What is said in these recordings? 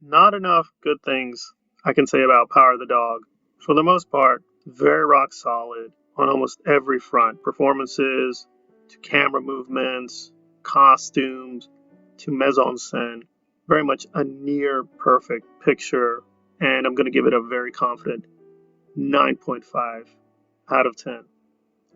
Not enough good things I can say about Power of the Dog. For the most part, very rock solid on almost every front. Performances, to camera movements, costumes, to mise en scène. Very much a near perfect picture, and I'm going to give it a very confident 9.5 out of 10.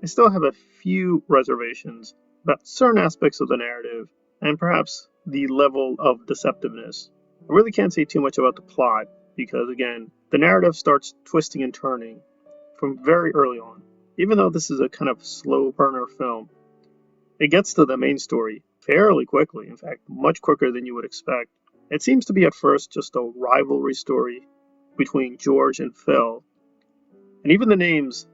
I still have a few reservations about certain aspects of the narrative and perhaps the level of deceptiveness. I really can't say too much about the plot because, again, the narrative starts twisting and turning from very early on. Even though this is a kind of slow burner film, it gets to the main story fairly quickly, in fact, much quicker than you would expect. It seems to be at first just a rivalry story between George and Phil, and even the names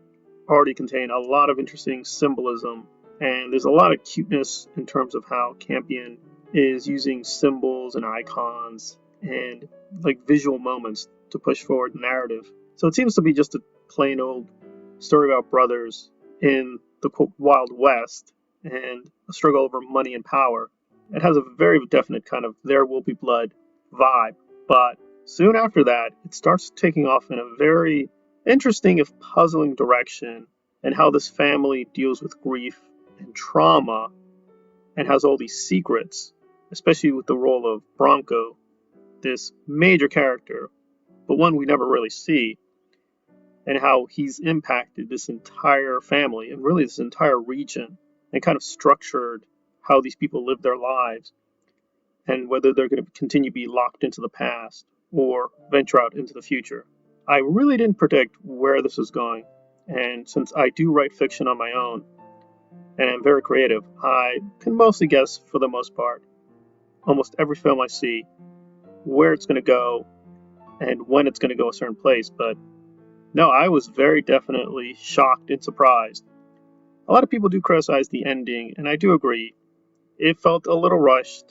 already contain a lot of interesting symbolism, and there's a lot of cuteness in terms of how Campion is using symbols and icons and like visual moments to push forward the narrative. So it seems to be just a plain old story about brothers in the quote Wild West and a struggle over money and power. It has a very definite kind of there will be blood vibe, but soon after that, it starts taking off in a very interesting, if puzzling, direction, and how this family deals with grief and trauma and has all these secrets, especially with the role of Bronco, this major character, but one we never really see, and how he's impacted this entire family and really this entire region and kind of structured how these people live their lives and whether they're going to continue to be locked into the past or venture out into the future. I really didn't predict where this was going, and since I do write fiction on my own and I'm very creative, I can mostly guess for the most part, almost every film I see, where it's going to go and when it's going to go a certain place. But no, I was very definitely shocked and surprised. A lot of people do criticize the ending, and I do agree. It felt a little rushed.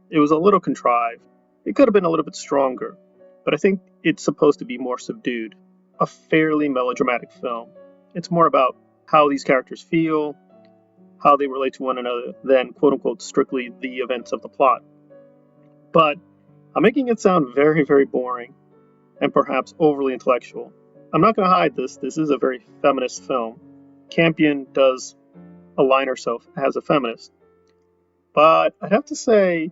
It was a little contrived. It could have been a little bit stronger, but I think it's supposed to be more subdued. A fairly melodramatic film. It's more about how these characters feel, how they relate to one another, than quote unquote strictly the events of the plot. But I'm making it sound very, very boring and perhaps overly intellectual. I'm not going to hide this. This is a very feminist film. Campion does align herself as a feminist. But I'd have to say,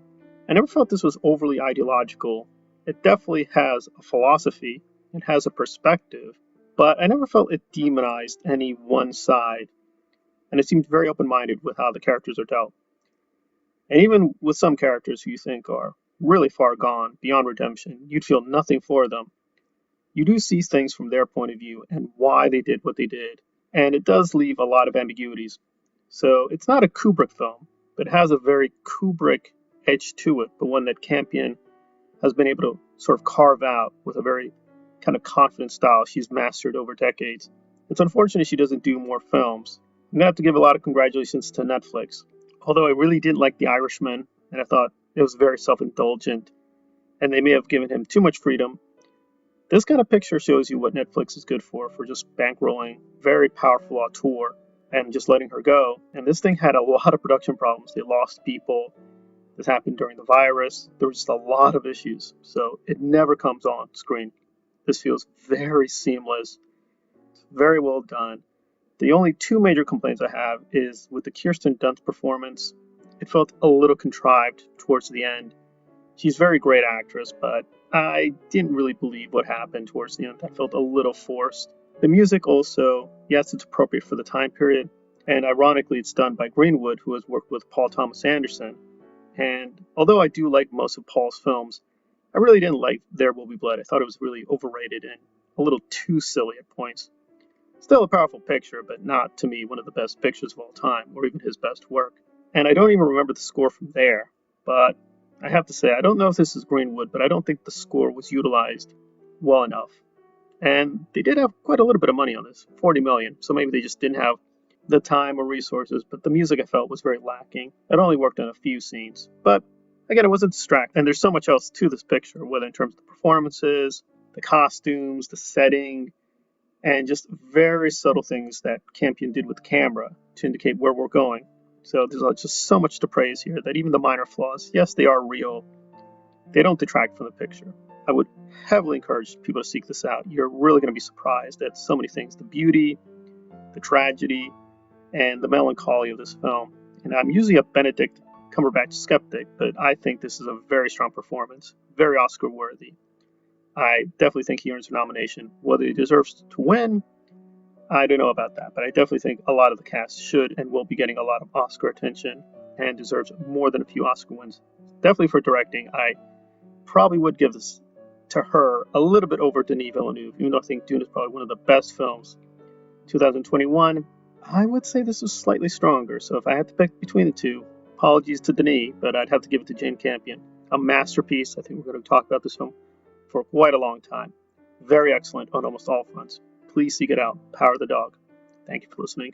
I never felt this was overly ideological. It definitely has a philosophy, it has a perspective, but I never felt it demonized any one side, and it seemed very open minded with how the characters are dealt. And even with some characters who you think are really far gone, beyond redemption, you'd feel nothing for them. You do see things from their point of view and why they did what they did, and it does leave a lot of ambiguities. So it's not a Kubrick film, but it has a very Kubrick edge to it, but one that Campion has been able to sort of carve out with a very kind of confident style she's mastered over decades. It's unfortunate she doesn't do more films. I'm going to have to give a lot of congratulations to Netflix. Although I really didn't like The Irishman, and I thought it was very self indulgent, and they may have given him too much freedom. This kind of picture shows you what Netflix is good for just bankrolling very powerful auteur and just letting her go. And this thing had a lot of production problems. They lost people. This happened during the virus. There was just a lot of issues. So it never comes on screen. This feels very seamless, very well done. The only two major complaints I have is with the Kirsten Dunst performance. It felt a little contrived towards the end. She's a very great actress, but I didn't really believe what happened towards the end. That felt a little forced. The music also, yes, it's appropriate for the time period, and ironically, it's done by Greenwood, who has worked with Paul Thomas Anderson. And although I do like most of Paul's films, I really didn't like There Will Be Blood. I thought it was really overrated and a little too silly at points. Still a powerful picture, but not to me one of the best pictures of all time, or even his best work. And I don't even remember the score from there, but I have to say, I don't know if this is Greenwood, but I don't think the score was utilized well enough. And they did have quite a little bit of money on this, 40 million, so maybe they just didn't have the time or resources, but the music I felt was very lacking. It only worked on a few scenes, but again, it wasn't distracting. And there's so much else to this picture, whether in terms of the performances, the costumes, the setting, and just very subtle things that Campion did with the camera to indicate where we're going. So there's just so much to praise here that even the minor flaws, yes, they are real. They don't detract from the picture. I would heavily encourage people to seek this out. You're really going to be surprised at so many things. The beauty, the tragedy, and the melancholy of this film. And I'm usually a Benedict Cumberbatch skeptic, but I think this is a very strong performance, very Oscar worthy. I definitely think he earns a nomination. Whether he deserves to win, I don't know about that, but I definitely think a lot of the cast should and will be getting a lot of Oscar attention and deserves more than a few Oscar wins. Definitely for directing, I probably would give this to her a little bit over Denis Villeneuve, even though I think Dune is probably one of the best films. 2021, I would say this is slightly stronger, so if I had to pick between the two, apologies to Denis, but I'd have to give it to Jane Campion. A masterpiece. I think we're going to talk about this film for quite a long time. Very excellent on almost all fronts. Please seek it out. Power the Dog. Thank you for listening.